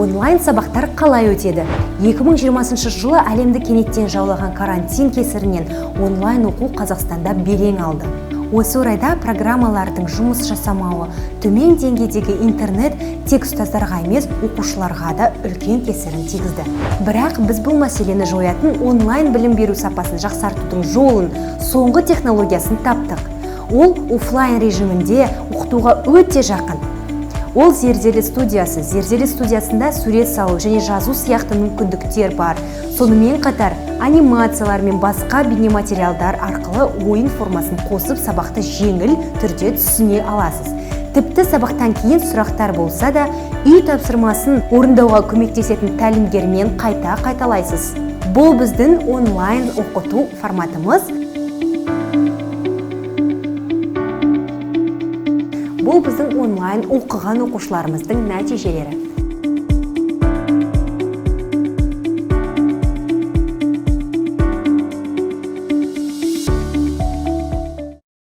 Онлайн сабақтар қалай өтеді? 2020 жылы әлемді кенеттен жаулаған карантин кесірінен онлайн оқу Қазақстанда белең алды. Осы орайда программалардың жұмыс жасамауы, төмен деңгейдегі интернет тек ұстаздарға емес, оқушыларға да үлкен кесірін тигізді. Бірақ біз бұл мәселені жоятын онлайн білім беру сапасын жақсартудың жолын, соңғы технологиясын таптық. Ол офлайн режимінде оқытуға өте жақын. Ол зерделі студиясы. Зерделі студиясында сурет салу және жазу сияқты мүмкіндіктер бар. Сонымен қатар анимациялар мен басқа бейнематериалдар арқылы ойын формасын қосып сабақты жеңіл түрде түсіне аласыз. Тіпті сабақтан кейін сұрақтар болса да, үй тапсырмасын орындауға көмектесетін тәлімгермен қайталайсыз. Бұл біздің онлайн оқыту форматымыз. Бұл біздің онлайн оқыған оқушыларымыздың нәтижелері.